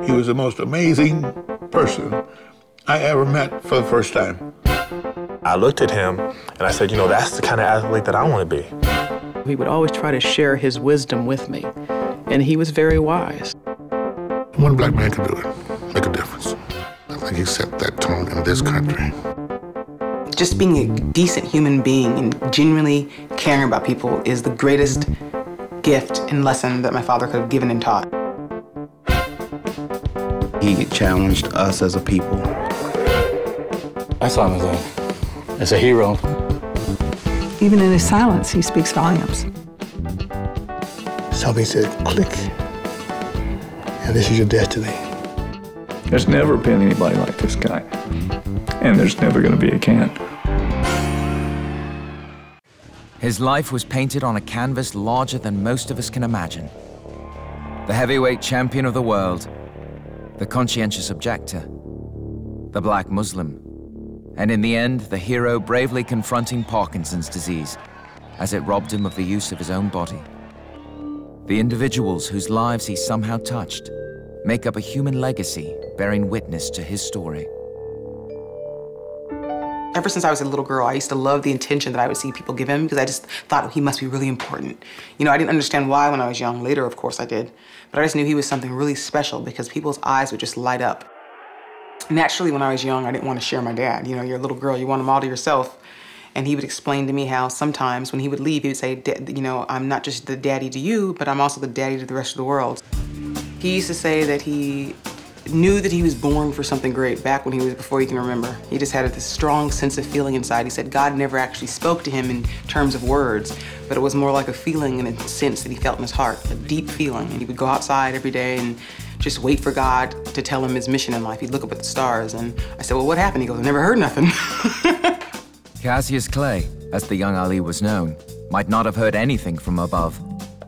He was the most amazing person I ever met for the first time. I looked at him and I said, you know, that's the kind of athlete that I want to be. He would always try to share his wisdom with me, and he was very wise. One black man could do it, make a difference. I think he set that tone in this country. Just being a decent human being and genuinely caring about people is the greatest gift and lesson that my father could have given and taught. He challenged us as a people. I saw him as a hero. Even in his silence, he speaks volumes. Something said, click, and this is your destiny. There's never been anybody like this guy, and there's never going to be again. His life was painted on a canvas larger than most of us can imagine. The heavyweight champion of the world, the conscientious objector, the black Muslim, and in the end, the hero bravely confronting Parkinson's disease as it robbed him of the use of his own body. The individuals whose lives he somehow touched make up a human legacy bearing witness to his story. Ever since I was a little girl, I used to love the attention that I would see people give him because I just thought he must be really important. You know, I didn't understand why when I was young. Later, of course, I did. But I just knew he was something really special because people's eyes would just light up. Naturally, when I was young, I didn't want to share my dad. You know, you're a little girl, you want him all to yourself. And he would explain to me how sometimes when he would leave, he would say, you know, I'm not just the daddy to you, but I'm also the daddy to the rest of the world. He used to say that he knew that he was born for something great back when he was, before he can remember. He just had this strong sense of feeling inside. He said God never actually spoke to him in terms of words, but it was more like a feeling and a sense that he felt in his heart, a deep feeling. And he would go outside every day and just wait for God to tell him his mission in life. He'd look up at the stars, and I said, well, what happened? He goes, I never heard nothing. Cassius Clay, as the young Ali was known, might not have heard anything from above,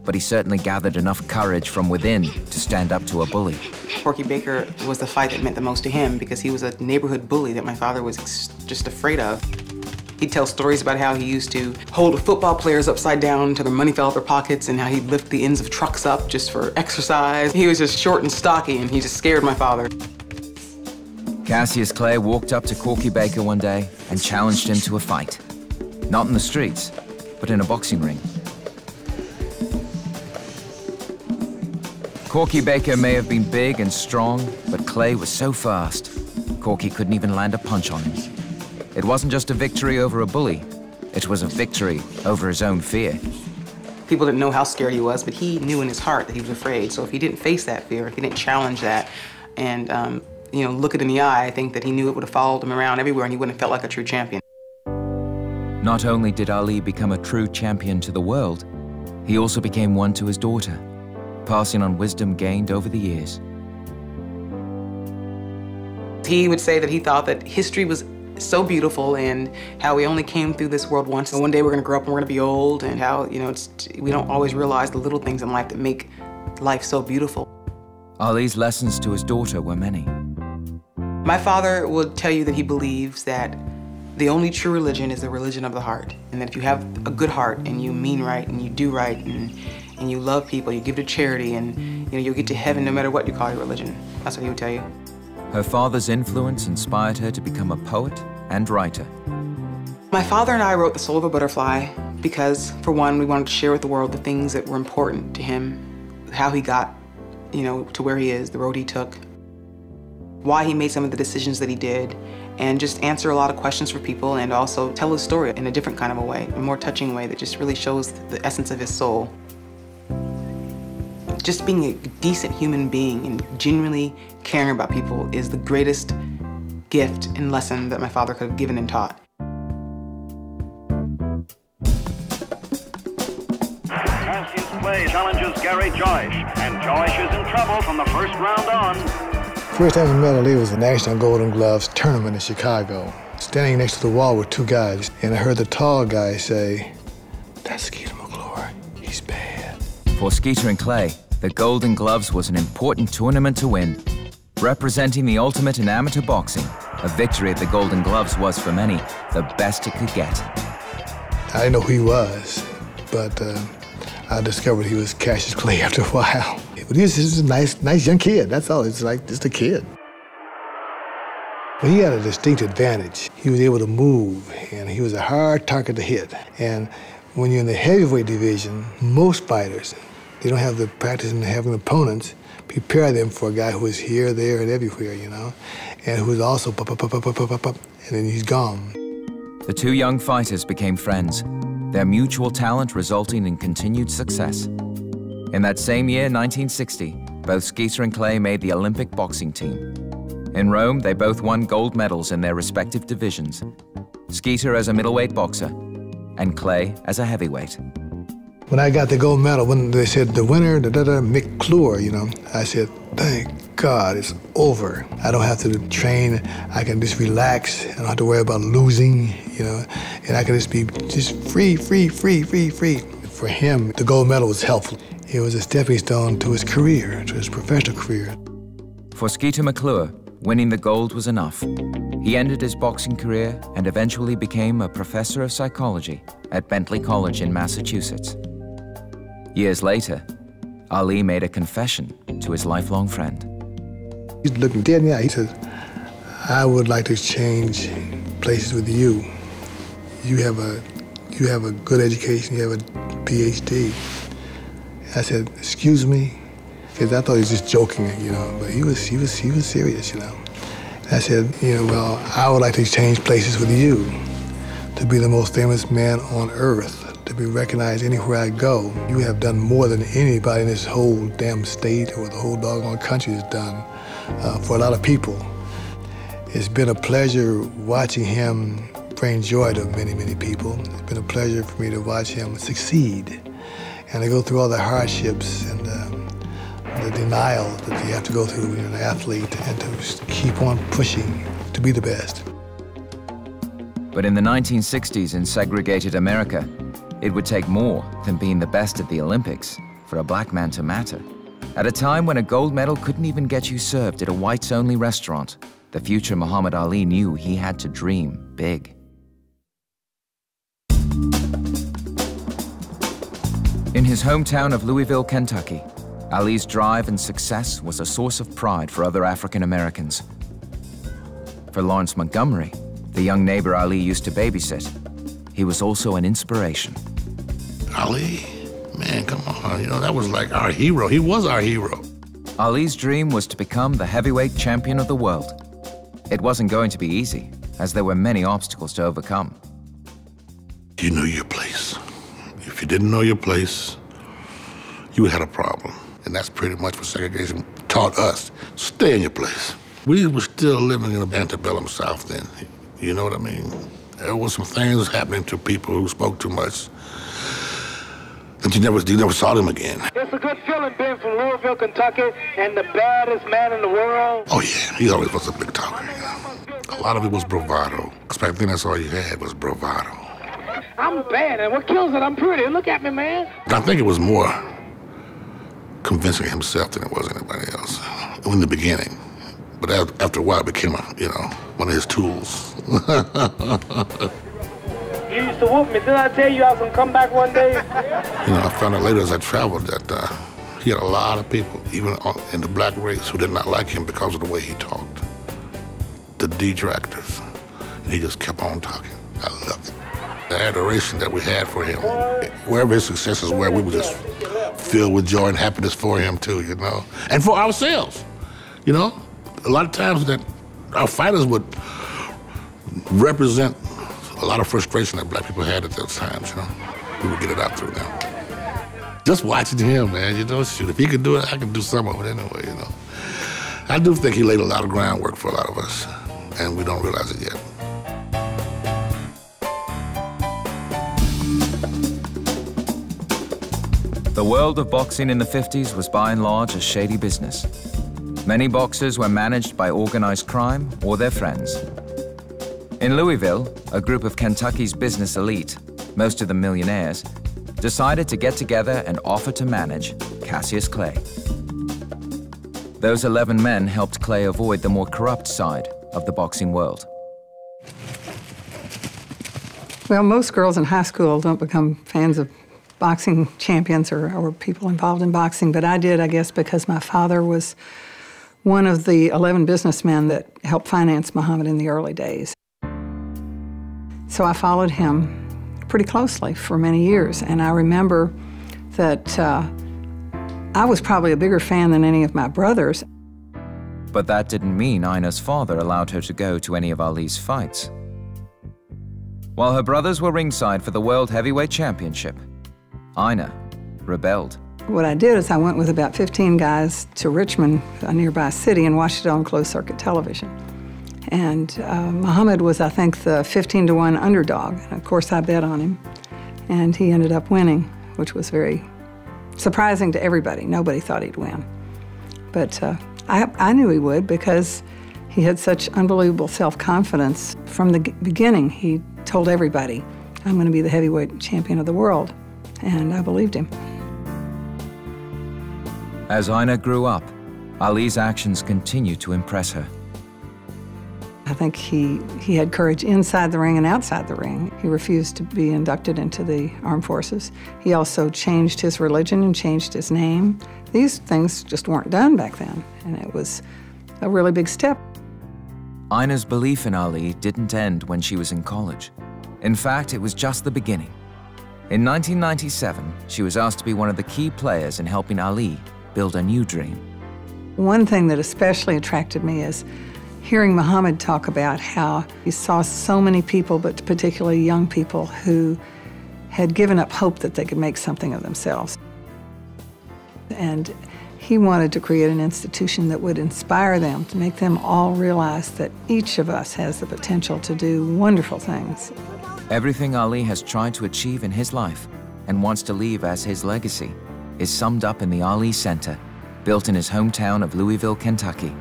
but he certainly gathered enough courage from within to stand up to a bully. Corky Baker was the fight that meant the most to him because he was a neighborhood bully that my father was just afraid of. He'd tell stories about how he used to hold football players upside down until their money fell out their pockets and how he'd lift the ends of trucks up just for exercise. He was just short and stocky, and he just scared my father. Cassius Clay walked up to Corky Baker one day and challenged him to a fight. Not in the streets, but in a boxing ring. Corky Baker may have been big and strong, but Clay was so fast, Corky couldn't even land a punch on him. It wasn't just a victory over a bully, it was a victory over his own fear. People didn't know how scared he was, but he knew in his heart that he was afraid. So if he didn't face that fear, if he didn't challenge that, and you know, look it in the eye, I think that he knew it would have followed him around everywhere and he wouldn't have felt like a true champion. Not only did Ali become a true champion to the world, he also became one to his daughter, passing on wisdom gained over the years. He would say that he thought that history was so beautiful and how we only came through this world once. And one day we're gonna grow up and we're gonna be old, and how, you know, we don't always realize the little things in life that make life so beautiful. Ali's lessons to his daughter were many. My father would tell you that he believes that the only true religion is the religion of the heart, and that if you have a good heart and you mean right and you do right and you love people, you give to charity, and you know, you'll get to heaven no matter what you call your religion. That's what he would tell you. Her father's influence inspired her to become a poet and writer. My father and I wrote The Soul of a Butterfly because, for one, we wanted to share with the world the things that were important to him, how he got, you know, to where he is, the road he took, why he made some of the decisions that he did, and just answer a lot of questions for people and also tell his story in a different kind of a way, a more touching way that just really shows the essence of his soul. Just being a decent human being and genuinely caring about people is the greatest gift and lesson that my father could have given and taught. Cassius Clay challenges Gary Joyce, and Joyce is in trouble from the first round on. First time I met Ali was the National Golden Gloves tournament in Chicago. Standing next to the wall were two guys, and I heard the tall guy say, "That's Skeeter McClure. He's bad." For Skeeter and Clay, the Golden Gloves was an important tournament to win. Representing the ultimate in amateur boxing, a victory at the Golden Gloves was, for many, the best it could get. I didn't know who he was, but I discovered he was Cassius Clay after a while. But he was just a nice young kid, that's all. It's like just a kid. But he had a distinct advantage. He was able to move, and he was a hard target to hit. And when you're in the heavyweight division, most fighters, they don't have the practice in having opponents prepare them for a guy who is here, there, and everywhere, you know, and who is also pop, and then he's gone. The two young fighters became friends, their mutual talent resulting in continued success. In that same year, 1960, both Skeeter and Clay made the Olympic boxing team. In Rome, they both won gold medals in their respective divisions, Skeeter as a middleweight boxer and Clay as a heavyweight. When I got the gold medal, when they said the winner, McClure, you know, I said, thank God it's over. I don't have to train. I can just relax. I don't have to worry about losing, you know, and I can just be free. For him, the gold medal was helpful. It was a stepping stone to his career, to his professional career. For Skeeter McClure, winning the gold was enough. He ended his boxing career and eventually became a professor of psychology at Bentley College in Massachusetts. Years later, Ali made a confession to his lifelong friend. He's looking dead in the eye. He said, I would like to exchange places with you. You have a good education, you have a PhD. I said, excuse me? Because I thought he was just joking, you know, but he was serious, you know. And I said, you know, well, I would like to exchange places with you to be the most famous man on earth, to be recognized anywhere I go. You have done more than anybody in this whole damn state or the whole doggone country has done for a lot of people. It's been a pleasure watching him bring joy to many, many people. It's been a pleasure for me to watch him succeed and to go through all the hardships and the denial that you have to go through when you're an athlete and to keep on pushing to be the best. But in the 1960s in segregated America, it would take more than being the best at the Olympics for a black man to matter. At a time when a gold medal couldn't even get you served at a whites-only restaurant, the future Muhammad Ali knew he had to dream big. In his hometown of Louisville, Kentucky, Ali's drive and success was a source of pride for other African Americans. For Lawrence Montgomery, the young neighbor Ali used to babysit, he was also an inspiration. Ali, man, come on, you know, that was like our hero. He was our hero. Ali's dream was to become the heavyweight champion of the world. It wasn't going to be easy, as there were many obstacles to overcome. You knew your place. If you didn't know your place, you had a problem. And that's pretty much what segregation taught us. Stay in your place. We were still living in the antebellum South then. You know what I mean? There was some things happening to people who spoke too much that you never saw them again. It's a good feeling being from Louisville, Kentucky, and the baddest man in the world. Oh yeah, he always was a big talker. You know? A lot of it was bravado. Because back then that's all you had was bravado. I'm bad, and what kills it, I'm pretty. Look at me, man. I think it was more convincing himself than it was anybody else in the beginning. But after a while, it became one of his tools. You used to whoop me. Didn't I tell you I was going to come back one day? You know, I found out later as I traveled that he had a lot of people, even in the black race, who did not like him because of the way he talked. The detractors. And he just kept on talking. I loved it. The adoration that we had for him, wherever his successes were, we were just filled with joy and happiness for him too, you know? And for ourselves, you know? A lot of times that our fighters would represent a lot of frustration that black people had at those times, you know? We would get it out through them. Just watching him, man, you know, shoot, if he could do it, I could do some of it anyway, you know? I do think he laid a lot of groundwork for a lot of us, and we don't realize it yet. The world of boxing in the 50s was by and large a shady business. Many boxers were managed by organized crime or their friends. In Louisville, a group of Kentucky's business elite, most of them millionaires, decided to get together and offer to manage Cassius Clay. Those 11 men helped Clay avoid the more corrupt side of the boxing world. Well, most girls in high school don't become fans of boxing champions or people involved in boxing, but I did, I guess, because my father was one of the 11 businessmen that helped finance Muhammad in the early days. So I followed him pretty closely for many years, and I remember that I was probably a bigger fan than any of my brothers. But that didn't mean Ina's father allowed her to go to any of Ali's fights. While her brothers were ringside for the World Heavyweight Championship, Ina rebelled. What I did is I went with about 15 guys to Richmond, a nearby city, and watched it on closed-circuit television. And Muhammad was, I think, the 15-to-1 underdog. And of course, I bet on him. And he ended up winning, which was very surprising to everybody. Nobody thought he'd win. But I knew he would because he had such unbelievable self-confidence. From the beginning, he told everybody, I'm going to be the heavyweight champion of the world. And I believed him. As Ina grew up, Ali's actions continued to impress her. I think he had courage inside the ring and outside the ring. He refused to be inducted into the armed forces. He also changed his religion and changed his name. These things just weren't done back then, and it was a really big step. Ina's belief in Ali didn't end when she was in college. In fact, it was just the beginning. In 1997, she was asked to be one of the key players in helping Ali build a new dream. One thing that especially attracted me is hearing Muhammad talk about how he saw so many people, but particularly young people, who had given up hope that they could make something of themselves. And he wanted to create an institution that would inspire them, to make them all realize that each of us has the potential to do wonderful things. Everything Ali has tried to achieve in his life and wants to leave as his legacy is summed up in the Ali Center, built in his hometown of Louisville, Kentucky.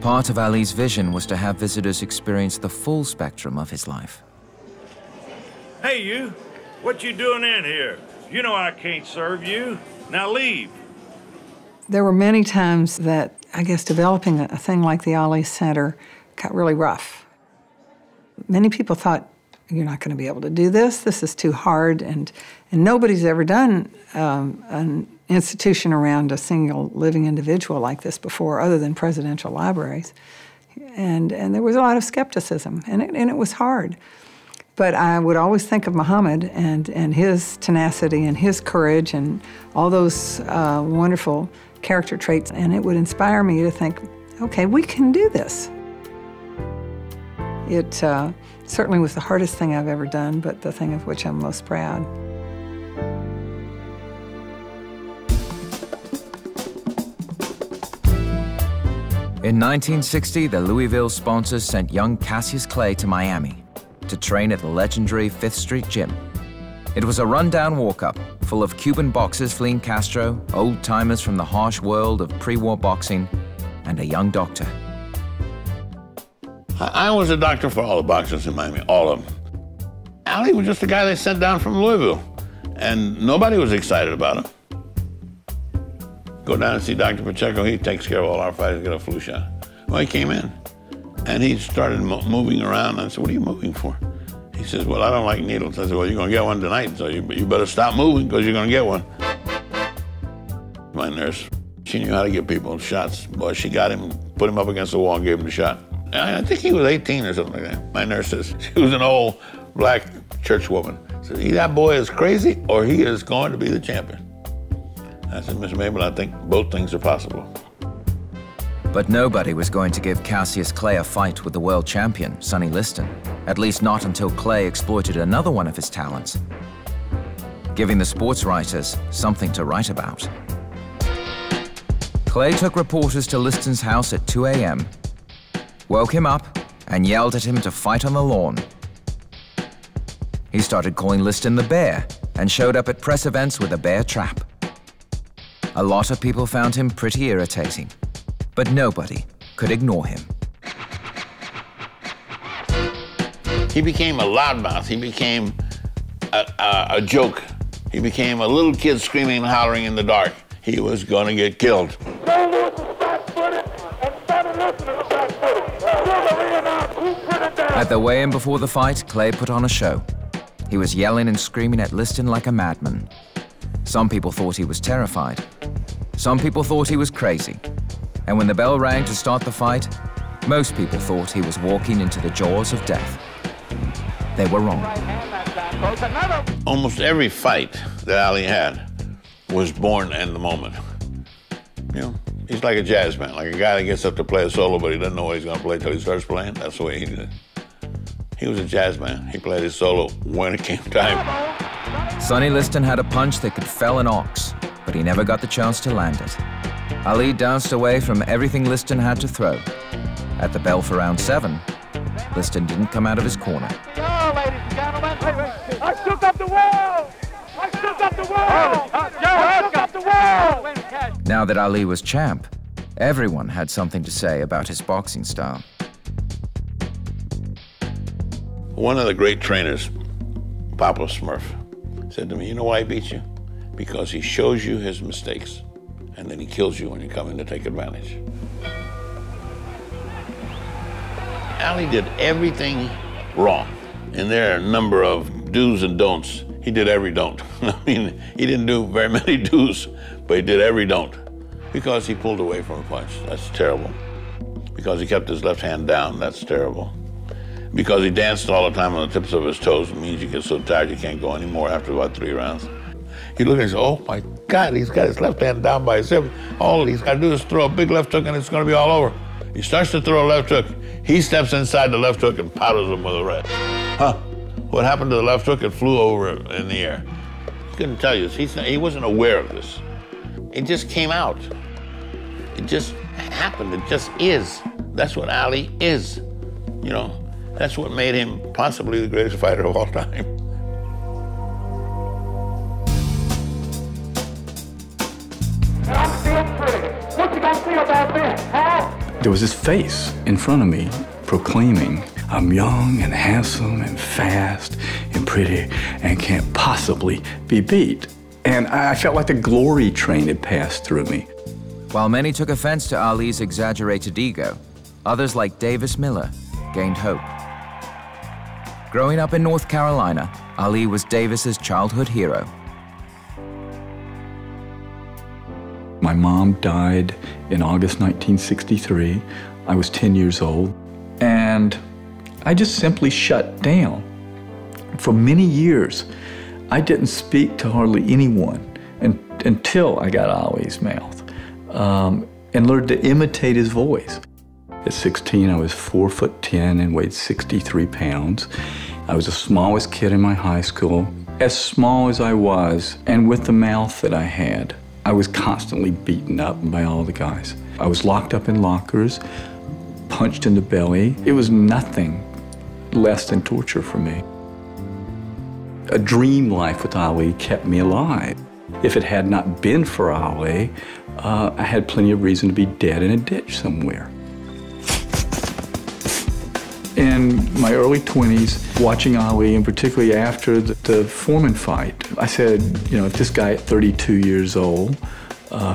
Part of Ali's vision was to have visitors experience the full spectrum of his life. Hey, you. What you doing in here? You know I can't serve you. Now leave. There were many times that, I guess, developing a thing like the Ali Center got really rough. Many people thought, you're not going to be able to do this. This is too hard. And nobody's ever done an institution around a single living individual like this before, other than presidential libraries. And there was a lot of skepticism, and it was hard. But I would always think of Muhammad and his tenacity and his courage and all those wonderful character traits, and it would inspire me to think, okay, we can do this. It certainly was the hardest thing I've ever done, but the thing of which I'm most proud. In 1960, the Louisville sponsors sent young Cassius Clay to Miami to train at the legendary 5th Street Gym. It was a rundown walk-up full of Cuban boxers fleeing Castro, old-timers from the harsh world of pre-war boxing, and a young doctor. I was a doctor for all the boxers in Miami, all of them. Ali was just a guy they sent down from Louisville, and nobody was excited about him. Go down and see Dr. Pacheco, he takes care of all our fighters, get a flu shot. Well, he came in, and he started moving around, and I said, what are you moving for? He says, well, I don't like needles. I said, well, you're gonna get one tonight, so you better stop moving, because you're gonna get one. My nurse, she knew how to give people shots. Boy, she got him, put him up against the wall and gave him the shot. I think he was 18 or something like that. My nurse says, she was an old black church woman. Says, that boy is crazy or he is going to be the champion. I said, Miss Mabel, I think both things are possible. But nobody was going to give Cassius Clay a fight with the world champion, Sonny Liston. At least not until Clay exploited another one of his talents, giving the sports writers something to write about. Clay took reporters to Liston's house at 2 a.m., woke him up, and yelled at him to fight on the lawn. He started calling Liston the Bear and showed up at press events with a bear trap. A lot of people found him pretty irritating, but nobody could ignore him. He became a loudmouth. He became a joke. He became a little kid screaming and hollering in the dark. He was going to get killed. At the weigh-in before the fight, Clay put on a show. He was yelling and screaming at Liston like a madman. Some people thought he was terrified. Some people thought he was crazy. And when the bell rang to start the fight, most people thought he was walking into the jaws of death. They were wrong. Almost every fight that Ali had was born in the moment. You know, he's like a jazz man, like a guy that gets up to play a solo, but he doesn't know what he's going to play till he starts playing. That's the way he did it. He was a jazz man. He played his solo when it came time. Sonny Liston had a punch that could fell an ox, but he never got the chance to land it. Ali danced away from everything Liston had to throw. At the bell for round 7, Liston didn't come out of his corner. No, ladies and gentlemen, I shook up the world! I shook up the world! I shook up the world! Now that Ali was champ, everyone had something to say about his boxing style. One of the great trainers, Papa Smurf, said to me, you know why he beats you? Because he shows you his mistakes, and then he kills you when you come in to take advantage. Ali did everything wrong, and there are a number of do's and don'ts. He did every don't. I mean, he didn't do very many do's, but he did every don't. Because he pulled away from a punch, that's terrible. Because he kept his left hand down, that's terrible. Because he danced all the time on the tips of his toes, it means you get so tired you can't go anymore after about 3 rounds. He looked and said, oh my God, he's got his left hand down by his hip. All he's got to do is throw a big left hook and it's going to be all over. He starts to throw a left hook. He steps inside the left hook and powders him with a right. Huh? What happened to the left hook? It flew over in the air. He couldn't tell you. He wasn't aware of this. It just came out. It just happened. It just is. That's what Ali is. You know, that's what made him possibly the greatest fighter of all time. I'm still pretty. What you gonna say about this, huh? There was this face in front of me proclaiming, I'm young and handsome and fast and pretty and can't possibly be beat. And I felt like the glory train had passed through me. While many took offense to Ali's exaggerated ego, others like Davis Miller gained hope. Growing up in North Carolina, Ali was Davis's childhood hero. My mom died in August 1963. I was 10 years old, and I just simply shut down. For many years, I didn't speak to hardly anyone until I got Ali's mouth and learned to imitate his voice. At 16, I was 4'10" and weighed 63 pounds. I was the smallest kid in my high school. As small as I was, and with the mouth that I had, I was constantly beaten up by all the guys. I was locked up in lockers, punched in the belly. It was nothing less than torture for me. A dream life with Ali kept me alive. If it had not been for Ali, I had plenty of reason to be dead in a ditch somewhere. In my early 20s, watching Ali, and particularly after the Foreman fight, I said, you know, if this guy at 32 years old,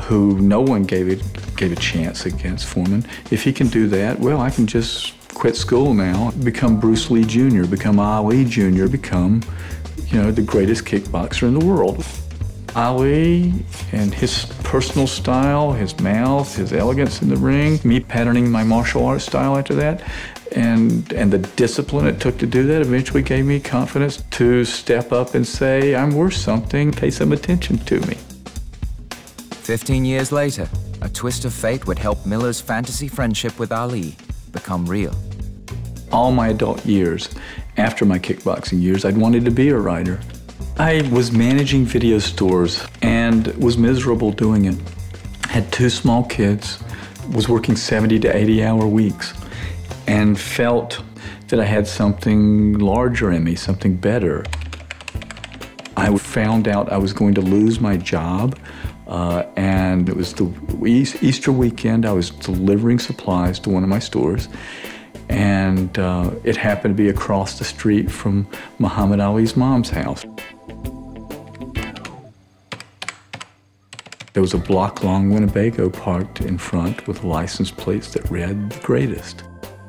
who no one gave a chance against Foreman, if he can do that, well, I can just quit school now, become Bruce Lee Jr., become Ali Jr., become, you know, the greatest kickboxer in the world. Ali and his personal style, his mouth, his elegance in the ring, me patterning my martial arts style after that, and the discipline it took to do that eventually gave me confidence to step up and say, I'm worth something, pay some attention to me. 15 years later, a twist of fate would help Miller's fantasy friendship with Ali become real. All my adult years, after my kickboxing years, I'd wanted to be a writer. I was managing video stores and was miserable doing it. Had 2 small kids, was working 70 to 80-hour weeks, and felt that I had something larger in me, something better. I found out I was going to lose my job, and it was the Easter weekend. I was delivering supplies to one of my stores, and it happened to be across the street from Muhammad Ali's mom's house. There was a block-long Winnebago parked in front with license plates that read, "The Greatest."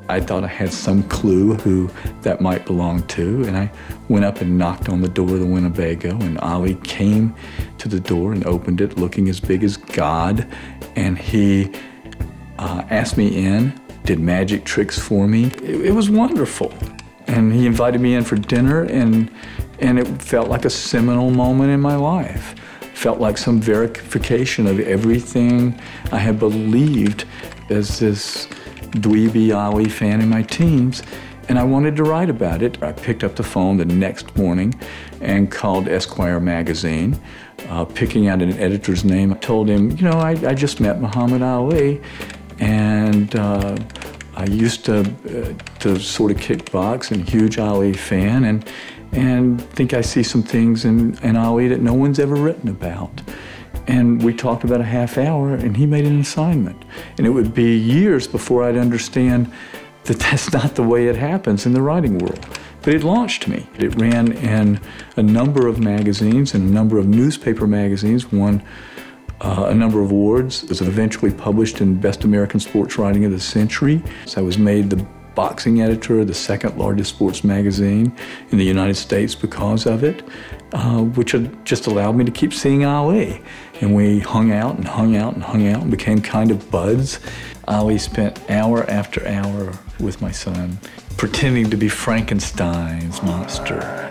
I thought I had some clue who that might belong to, and I went up and knocked on the door of the Winnebago, and Ali came to the door and opened it looking as big as God, and he asked me in, did magic tricks for me. It was wonderful. And he invited me in for dinner, and it felt like a seminal moment in my life. Felt like some verification of everything I had believed as this dweeby Ali fan in my teens, and I wanted to write about it. I picked up the phone the next morning and called Esquire magazine, picking out an editor's name. I told him, you know, I just met Muhammad Ali, and I used to sort of kickbox, and huge Ali fan, and think I see some things in Ali that no one's ever written about. And we talked about a half hour, and he made an assignment. And it would be years before I'd understand that that's not the way it happens in the writing world. But it launched me. It ran in a number of magazines and a number of newspaper magazines, won a number of awards. It was eventually published in Best American Sports Writing of the Century. So I was made the boxing editor of the second largest sports magazine in the United States because of it, which just allowed me to keep seeing Ali. And we hung out and hung out and hung out and became kind of buds. Ali spent hour after hour with my son, pretending to be Frankenstein's monster,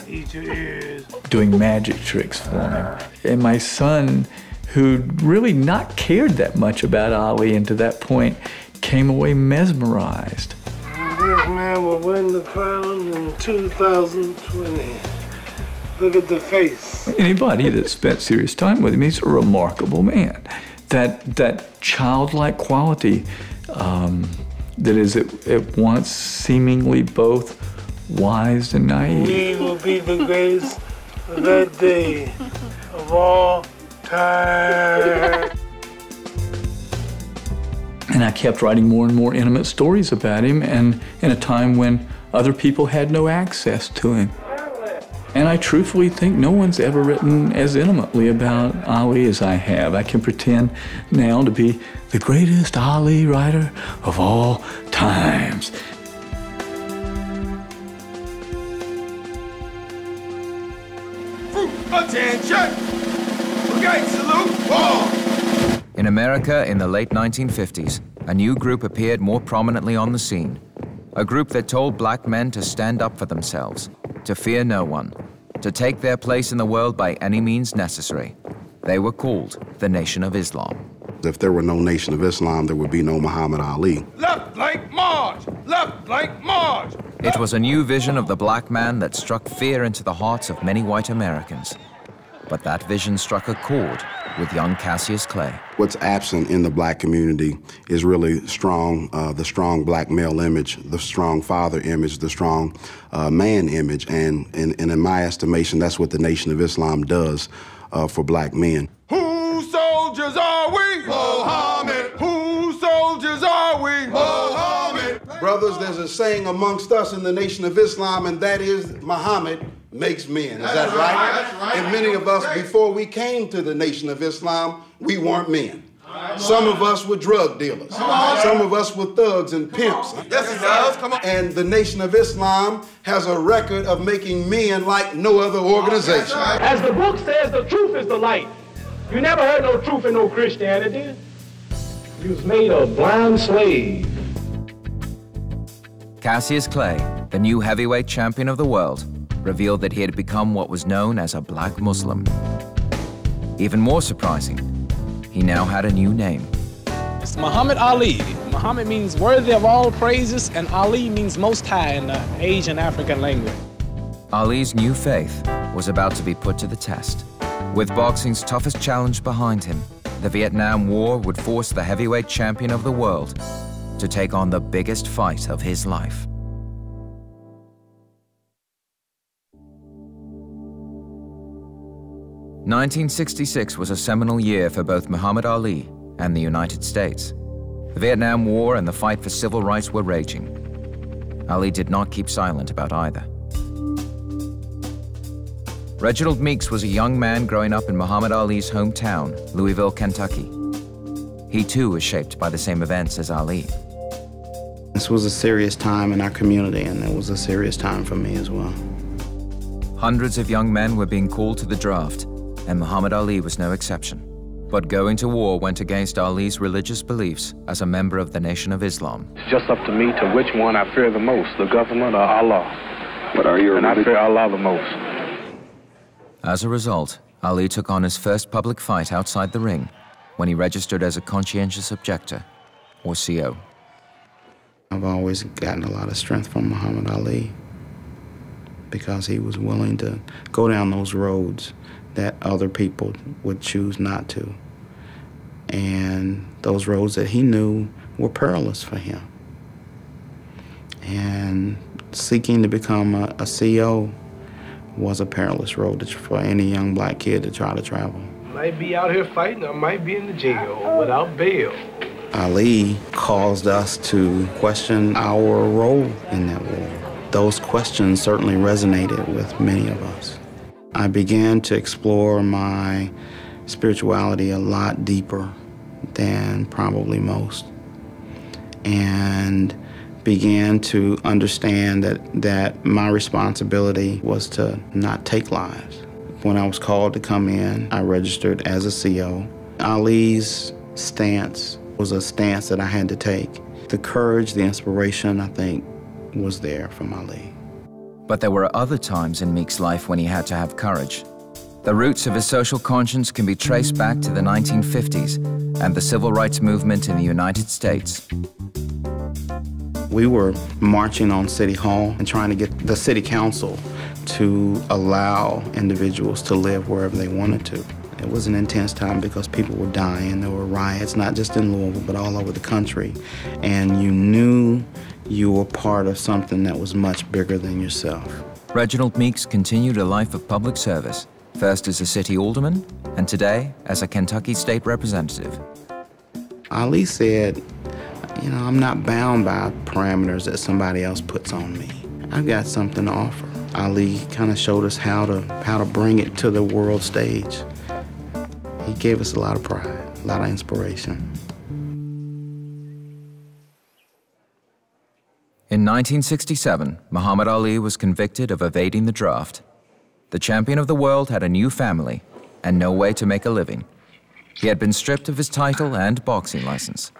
doing magic tricks for him. And my son, who'd really not cared that much about Ali and to that point, came away mesmerized. This man will win the crown in 2020. Look at the face. Anybody that spent serious time with him, he's a remarkable man. That childlike quality that is at once seemingly both wise and naive. We will be the greatest of that day of all time. And I kept writing more and more intimate stories about him, and in a time when other people had no access to him. And I truthfully think no one's ever written as intimately about Ali as I have. I can pretend now to be the greatest Ali writer of all times. Attention! Okay, salute, ball! In America in the late 1950s, a new group appeared more prominently on the scene. A group that told black men to stand up for themselves, to fear no one, to take their place in the world by any means necessary. They were called the Nation of Islam. If there were no Nation of Islam, there would be no Muhammad Ali. Left flank march! Left flank march! It was a new vision of the black man that struck fear into the hearts of many white Americans. But that vision struck a chord with young Cassius Clay. What's absent in the black community is really strong, the strong black male image, the strong father image, the strong man image. And in my estimation, that's what the Nation of Islam does for black men. Whose soldiers are we? Mohammed. Whose soldiers are we? Mohammed. Brothers, there's a saying amongst us in the Nation of Islam, and that is Muhammad makes men. Is that right? That's right. And many of us, before we came to the Nation of Islam, we weren't men. Some of us were drug dealers. Some of us were thugs and pimps. Yes, it does. Come on. And the Nation of Islam has a record of making men like no other organization. As the book says, the truth is the light. You never heard no truth in no Christianity. You was made a blind slave. Cassius Clay, the new heavyweight champion of the world, revealed that he had become what was known as a black Muslim. Even more surprising, he now had a new name. It's Muhammad Ali. Muhammad means worthy of all praises, and Ali means most high in the Asian African language. Ali's new faith was about to be put to the test. With boxing's toughest challenge behind him, the Vietnam War would force the heavyweight champion of the world to take on the biggest fight of his life. "1966 was a seminal year for both Muhammad Ali and the United States. The Vietnam War and the fight for civil rights were raging. Ali did not keep silent about either. Reginald Meeks was a young man growing up in Muhammad Ali's hometown, Louisville, Kentucky. He too was shaped by the same events as Ali. This was a serious time in our community, and it was a serious time for me as well. Hundreds of young men were being called to the draft, and Muhammad Ali was no exception. But going to war went against Ali's religious beliefs as a member of the Nation of Islam. It's just up to me to which one I fear the most, the government or Allah. But are you and I fear Allah the most. As a result, Ali took on his first public fight outside the ring when he registered as a conscientious objector, or CO. I've always gotten a lot of strength from Muhammad Ali because he was willing to go down those roads that other people would choose not to. And those roads that he knew were perilous for him. And seeking to become a CO was a perilous road for any young black kid to try to travel. Might be out here fighting, I might be in the jail without bail. Ali caused us to question our role in that war. Those questions certainly resonated with many of us. I began to explore my spirituality a lot deeper than probably most, and began to understand that my responsibility was to not take lives. When I was called to come in, I registered as a CO. Ali's stance was a stance that I had to take. The courage, the inspiration, I think, was there from Ali. But there were other times in Meek's life when he had to have courage. The roots of his social conscience can be traced back to the 1950s and the civil rights movement in the United States. We were marching on City Hall and trying to get the city council to allow individuals to live wherever they wanted to. It was an intense time because people were dying. There were riots, not just in Louisville, but all over the country. And you knew you were part of something that was much bigger than yourself. Reginald Meeks continued a life of public service, first as a city alderman, and today as a Kentucky state representative. Ali said, you know, I'm not bound by parameters that somebody else puts on me. I've got something to offer. Ali kind of showed us how to bring it to the world stage. He gave us a lot of pride, a lot of inspiration. In 1967, Muhammad Ali was convicted of evading the draft. The champion of the world had a new family and no way to make a living. He had been stripped of his title and boxing license.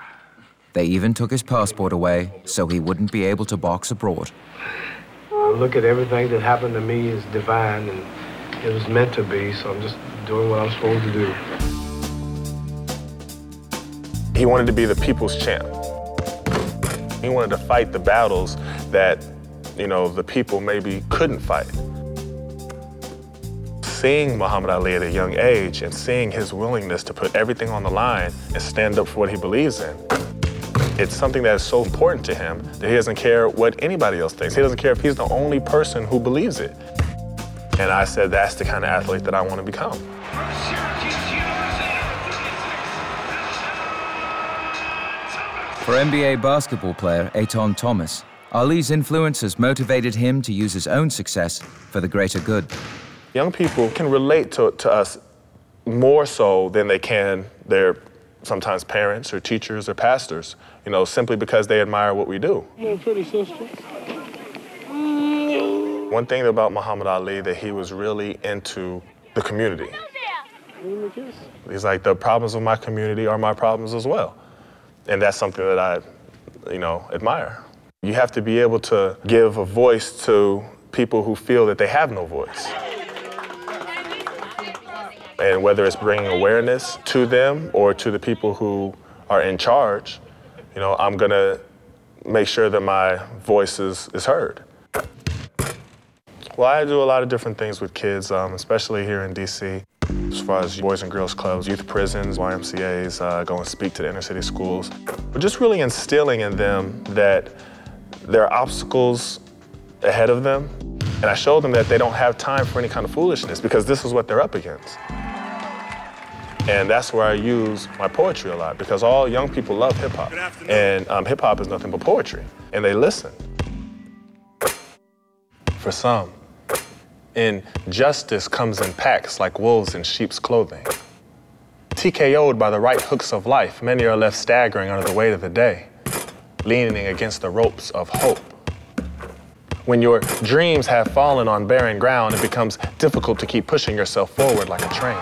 They even took his passport away so he wouldn't be able to box abroad. I look at everything that happened to me as divine, and it was meant to be, so I'm just doing what I'm supposed to do. He wanted to be the people's champ. He wanted to fight the battles that, you know, the people maybe couldn't fight. Seeing Muhammad Ali at a young age and seeing his willingness to put everything on the line and stand up for what he believes in, it's something that is so important to him that he doesn't care what anybody else thinks. He doesn't care if he's the only person who believes it. And I said, that's the kind of athlete that I want to become. For NBA basketball player Aton Thomas, Ali's influence has motivated him to use his own success for the greater good. Young people can relate to us more so than they can their sometimes parents or teachers or pastors, you know, simply because they admire what we do. My pretty sister. One thing about Muhammad Ali, that he was really into the community. He's like, the problems of my community are my problems as well. And that's something that I, you know, admire. You have to be able to give a voice to people who feel that they have no voice. And whether it's bringing awareness to them or to the people who are in charge, you know, I'm gonna make sure that my voice is heard. Well, I do a lot of different things with kids, especially here in DC, as far as Boys and Girls Clubs, youth prisons, YMCAs, go and speak to the inner city schools. But just really instilling in them that there are obstacles ahead of them. And I show them that they don't have time for any kind of foolishness because this is what they're up against. And that's where I use my poetry a lot, because all young people love hip hop. And hip hop is nothing but poetry, and they listen. For some, injustice comes in packs like wolves in sheep's clothing. TKO'd by the right hooks of life, many are left staggering under the weight of the day. leaning against the ropes of hope. When your dreams have fallen on barren ground, it becomes difficult to keep pushing yourself forward like a train.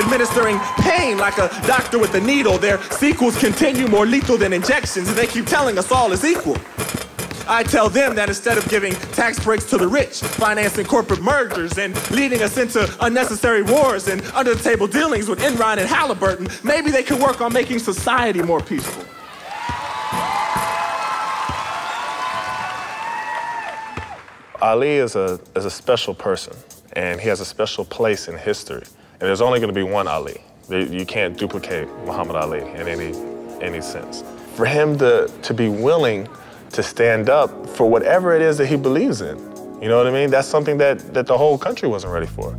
Administering pain like a doctor with a needle. Their sequels continue more lethal than injections, and they keep telling us all is equal. I tell them that instead of giving tax breaks to the rich, financing corporate mergers, and leading us into unnecessary wars and under-the-table dealings with Enron and Halliburton, maybe they could work on making society more peaceful. Ali is a special person, and he has a special place in history. And there's only going to be one Ali. You can't duplicate Muhammad Ali in any sense. For him to be willing to stand up for whatever it is that he believes in, you know what I mean? That's something that the whole country wasn't ready for.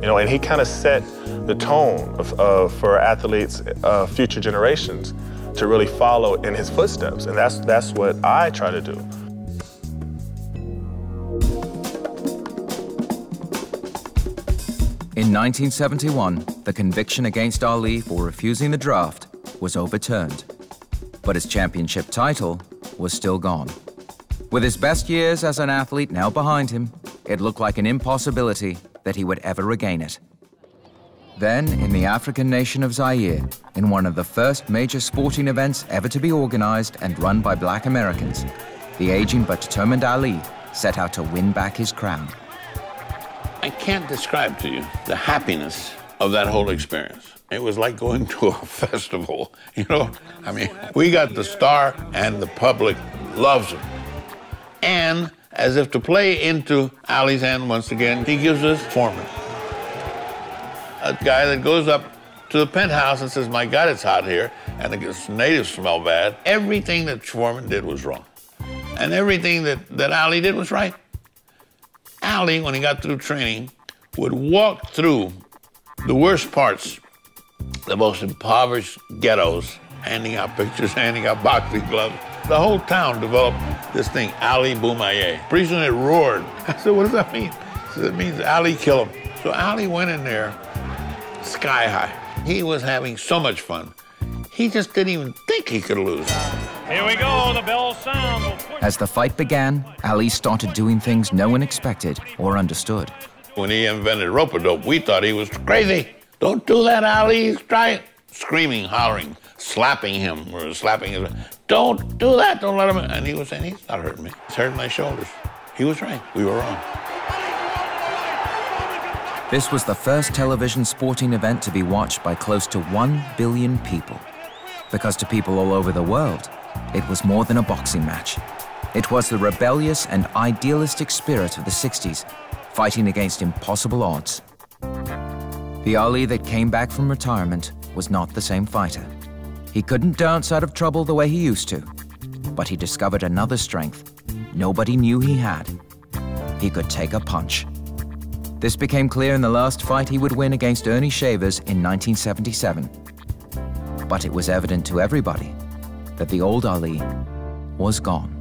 You know, and he kind of set the tone for athletes, future generations, to really follow in his footsteps. And that's what I try to do. In 1971, the conviction against Ali for refusing the draft was overturned, but his championship title was still gone. With his best years as an athlete now behind him, it looked like an impossibility that he would ever regain it. Then, in the African nation of Zaire, in one of the first major sporting events ever to be organized and run by Black Americans, the aging but determined Ali set out to win back his crown. I can't describe to you the happiness of that whole experience. It was like going to a festival, you know? I mean, we got the star and the public loves him. And as if to play into Ali's hand once again, he gives us Foreman. A guy that goes up to the penthouse and says, my God, it's hot here, and the natives smell bad. Everything that Foreman did was wrong. And everything that Ali did was right. Ali, when he got through training, would walk through the worst parts, the most impoverished ghettos, handing out pictures, handing out boxing gloves. The whole town developed this thing, Ali Boumaye. Pretty soon it roared. I said, what does that mean? He said, it means Ali kill him. So Ali went in there sky high. He was having so much fun. He just didn't even think he could lose. Here we go, the bell sounds. As the fight began, Ali started doing things no one expected or understood. When he invented rope-a-dope, we thought he was crazy. Don't do that, Ali. Try it. Screaming, hollering, slapping him or slapping his. Don't do that. Don't let him. And he was saying, he's not hurting me. He's hurting my shoulders. He was right. We were wrong. This was the first television sporting event to be watched by close to 1 billion people. Because to people all over the world, it was more than a boxing match. It was the rebellious and idealistic spirit of the 60s, fighting against impossible odds. The Ali that came back from retirement was not the same fighter. He couldn't dance out of trouble the way he used to, but he discovered another strength nobody knew he had. He could take a punch. This became clear in the last fight he would win against Ernie Shavers in 1977. But it was evident to everybody that the old Ali was gone.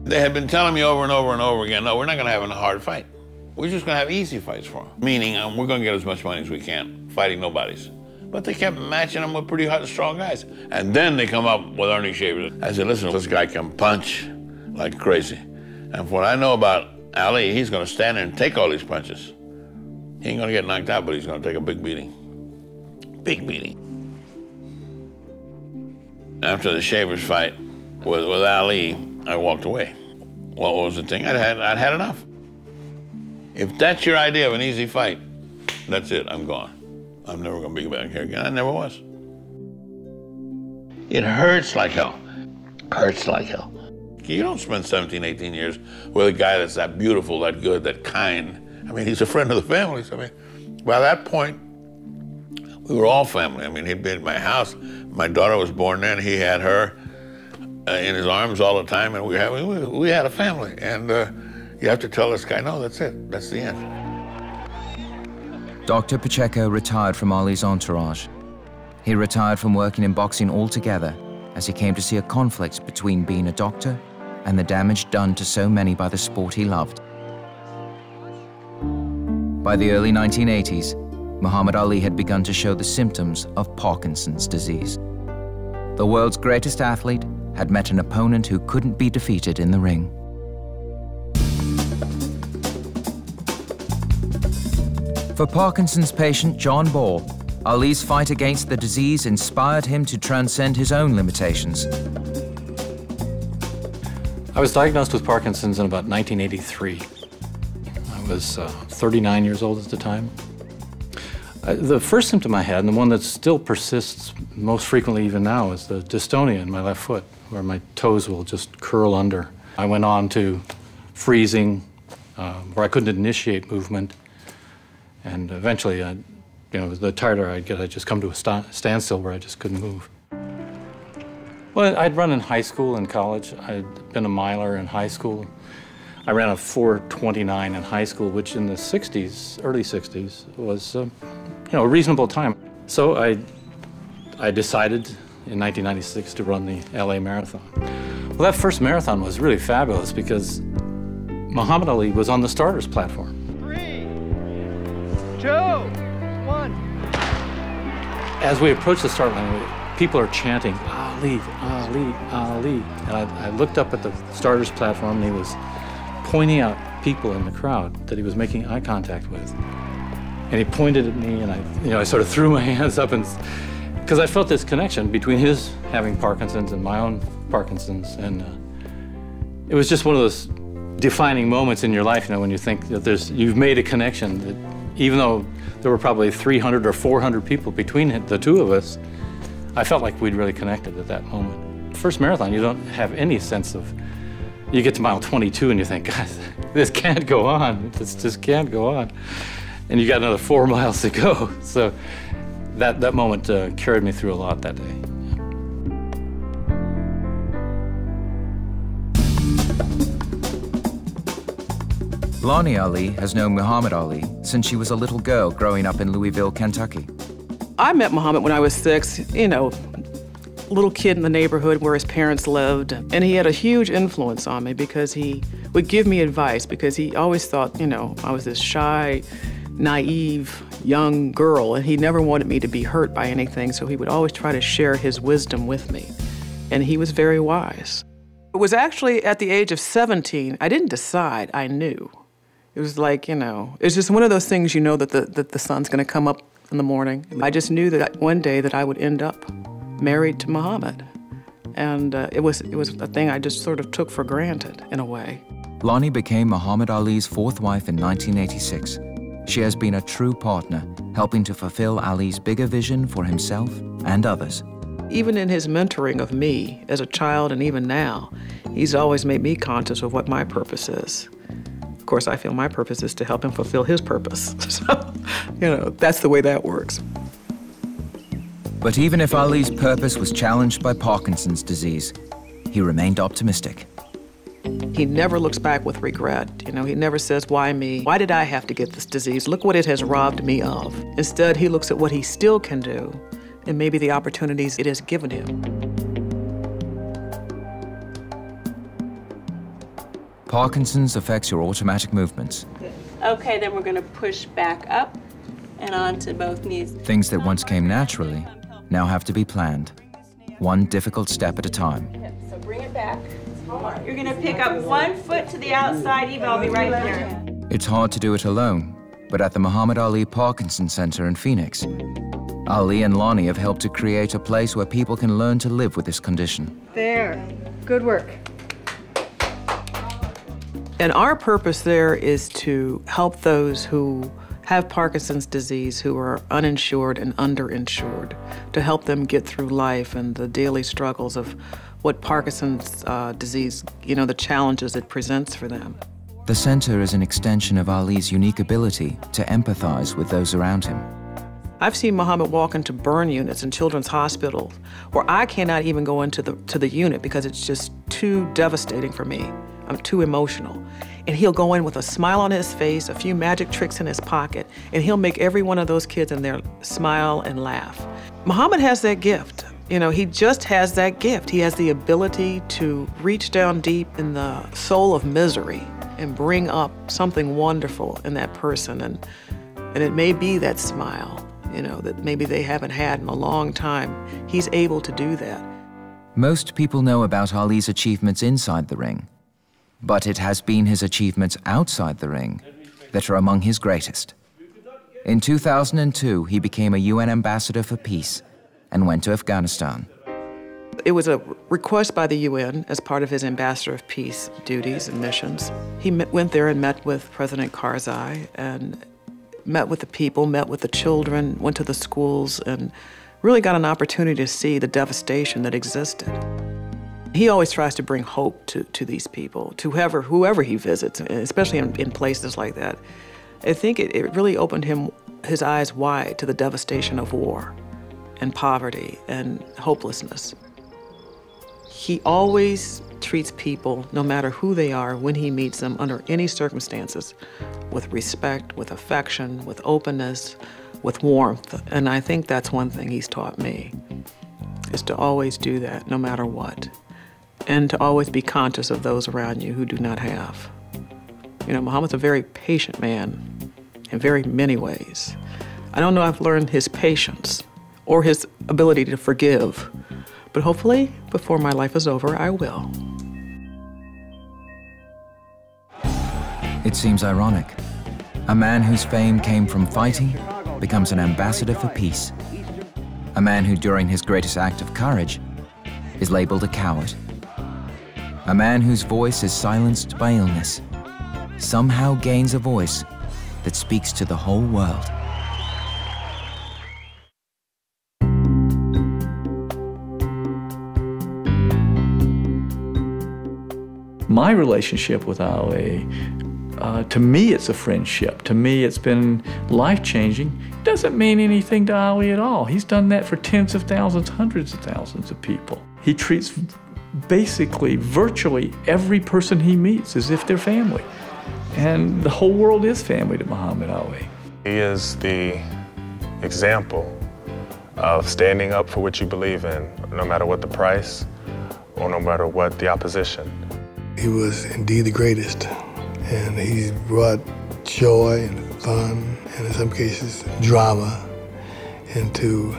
They had been telling me over and over and over again, no, we're not going to have a hard fight. We're just going to have easy fights for him. Meaning, we're going to get as much money as we can, fighting nobodies. But they kept matching them with pretty hot, strong guys. And then they come up with Ernie Shavers. I said, listen, this guy can punch like crazy. And from what I know about Ali, he's going to stand there and take all these punches. He ain't going to get knocked out, but he's going to take a big beating. Big beating. After the Shavers fight with Ali, I walked away. What was the thing? I'd had enough. If that's your idea of an easy fight, that's it, I'm gone. I'm never gonna be back here again. I never was. It hurts like hell. Hurts like hell. You don't spend 17, 18 years with a guy that's that beautiful, that good, that kind. I mean, he's a friend of the family. So, I mean, by that point, we were all family. I mean, he'd been at my house. My daughter was born then. He had her in his arms all the time, and we had a family. And you have to tell this guy, no, that's it. That's the end. Dr. Pacheco retired from Ali's entourage. He retired from working in boxing altogether as he came to see a conflict between being a doctor and the damage done to so many by the sport he loved. By the early 1980s, Muhammad Ali had begun to show the symptoms of Parkinson's disease. the world's greatest athlete had met an opponent who couldn't be defeated in the ring. For Parkinson's patient John Ball, Ali's fight against the disease inspired him to transcend his own limitations. I was diagnosed with Parkinson's in about 1983. I was 39 years old at the time. The first symptom I had, and the one that still persists most frequently even now, is the dystonia in my left foot, where my toes will just curl under. I went on to freezing, where I couldn't initiate movement, and eventually, the tighter I'd get, I'd just come to a standstill where I just couldn't move. Well, I'd run in high school and college. I'd been a miler in high school. I ran a 4:29 in high school, which in the 60s, early 60s, was a reasonable time. So I decided in 1996 to run the LA Marathon. Well, that first marathon was really fabulous because Muhammad Ali was on the starters platform. 3, 2, 1. As we approached the start line, people are chanting, Ali, Ali, Ali. And I looked up at the starters platform, and he was pointing out people in the crowd that he was making eye contact with. And he pointed at me, and I sort of threw my hands up, because I felt this connection between his having Parkinson's and my own Parkinson's. And it was just one of those defining moments in your life, when you think that you've made a connection that even though there were probably 300 or 400 people between the two of us, I felt like we'd really connected at that moment. First marathon, you don't have any sense of, you get to mile 22 and you think, God, this can't go on. This just can't go on. And you got another 4 miles to go. So that moment carried me through a lot that day. Lonnie Ali has known Muhammad Ali since she was a little girl growing up in Louisville, Kentucky. I met Muhammad when I was 6, little kid in the neighborhood where his parents lived. And he had a huge influence on me because he would give me advice, because he always thought, I was this shy, naive young girl, and he never wanted me to be hurt by anything, so he would always try to share his wisdom with me. And he was very wise. It was actually at the age of 17, I didn't decide, I knew. It was like, it's just one of those things, that the sun's gonna come up in the morning. I just knew that one day that I would end up married to Muhammad. And it was a thing I just sort of took for granted, in a way. Lonnie became Muhammad Ali's 4th wife in 1986. She has been a true partner, helping to fulfill Ali's bigger vision for himself and others. Even in his mentoring of me as a child and even now, he's always made me conscious of what my purpose is. Of course, I feel my purpose is to help him fulfill his purpose. So, that's the way that works. But even if Ali's purpose was challenged by Parkinson's disease, he remained optimistic. He never looks back with regret. He never says, why me? Why did I have to get this disease? Look what it has robbed me of. Instead, he looks at what he still can do and maybe the opportunities it has given him. Parkinson's affects your automatic movements. Okay, then we're going to push back up and onto both knees. Things that once came naturally now have to be planned, one difficult step at a time. So bring it back. You're going to pick up 1 foot to the outside. Eva, I'll be right there. It's hard to do it alone, but at the Muhammad Ali Parkinson Center in Phoenix, Ali and Lonnie have helped to create a place where people can learn to live with this condition. There. Good work. And our purpose there is to help those who have Parkinson's disease, who are uninsured and underinsured, to help them get through life and the daily struggles of what Parkinson's disease, the challenges it presents for them. The center is an extension of Ali's unique ability to empathize with those around him. I've seen Muhammad walk into burn units in children's hospitals where I cannot even go into the unit because it's just too devastating for me. I'm too emotional. And he'll go in with a smile on his face, a few magic tricks in his pocket, and he'll make every one of those kids in there smile and laugh. Muhammad has that gift. He just has that gift. He has the ability to reach down deep in the soul of misery and bring up something wonderful in that person. And it may be that smile, that maybe they haven't had in a long time. He's able to do that. Most people know about Ali's achievements inside the ring, but it has been his achievements outside the ring that are among his greatest. In 2002, he became a UN ambassador for peace and went to Afghanistan. It was a request by the UN as part of his ambassador of peace duties and missions. He went there and met with President Karzai and met with the people, met with the children, went to the schools, and really got an opportunity to see the devastation that existed. He always tries to bring hope to these people, to whoever he visits, especially in places like that. I think it really opened his eyes wide to the devastation of war and poverty and hopelessness. He always treats people, no matter who they are, when he meets them, under any circumstances, with respect, with affection, with openness, with warmth. And I think that's one thing he's taught me, is to always do that, no matter what. And to always be conscious of those around you who do not have. You know, Muhammad's a very patient man in very many ways. I don't know if I've learned his patience or his ability to forgive, but hopefully, before my life is over, I will. It seems ironic. A man whose fame came from fighting becomes an ambassador for peace. A man who, during his greatest act of courage, is labeled a coward. A man whose voice is silenced by illness somehow gains a voice that speaks to the whole world. My relationship with Ali, to me it's a friendship. To me it's been life-changing. It doesn't mean anything to Ali at all. He's done that for tens of thousands, hundreds of thousands of people. He treats basically, virtually every person he meets as if they're family. And the whole world is family to Muhammad Ali. He is the example of standing up for what you believe in, no matter what the price or no matter what the opposition. He was indeed the greatest, and he brought joy and fun, and in some cases, drama into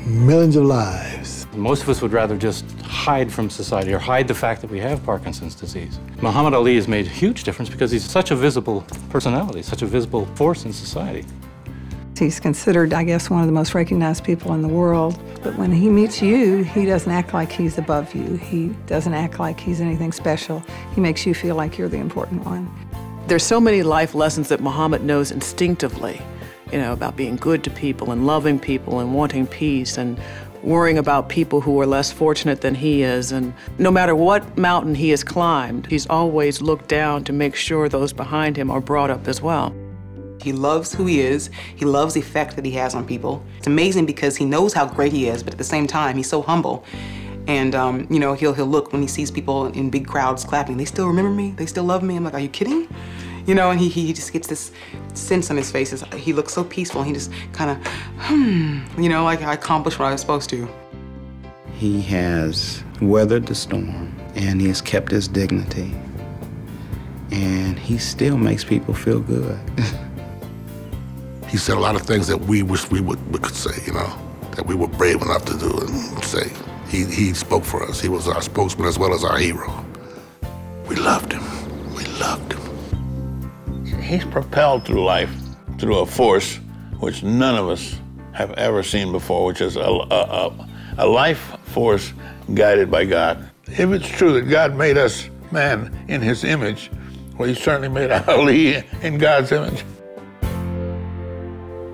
millions of lives. Most of us would rather just hide from society or hide the fact that we have Parkinson's disease. Muhammad Ali has made a huge difference because he's such a visible personality, such a visible force in society. He's considered, I guess, one of the most recognized people in the world. But when he meets you, he doesn't act like he's above you. He doesn't act like he's anything special. He makes you feel like you're the important one. There's so many life lessons that Muhammad knows instinctively, you know, about being good to people and loving people and wanting peace and worrying about people who are less fortunate than he is. And no matter what mountain he has climbed, he's always looked down to make sure those behind him are brought up as well. He loves who he is. He loves the effect that he has on people. It's amazing because he knows how great he is, but at the same time, he's so humble. And, you know, he'll look when he sees people in big crowds clapping. They still remember me? They still love me? I'm like, are you kidding? You know, and he just gets this sense on his face. He looks so peaceful. And he just kind of, you know, like I accomplished what I was supposed to. He has weathered the storm, and he has kept his dignity. And he still makes people feel good. He said a lot of things that we wish we could say, you know, that we were brave enough to do and say. He spoke for us. He was our spokesman as well as our hero. We loved him. We loved him. He's propelled through life through a force which none of us have ever seen before, which is a life force guided by God. If it's true that God made us man in his image, well, he certainly made Ali in God's image.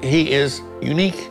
He is unique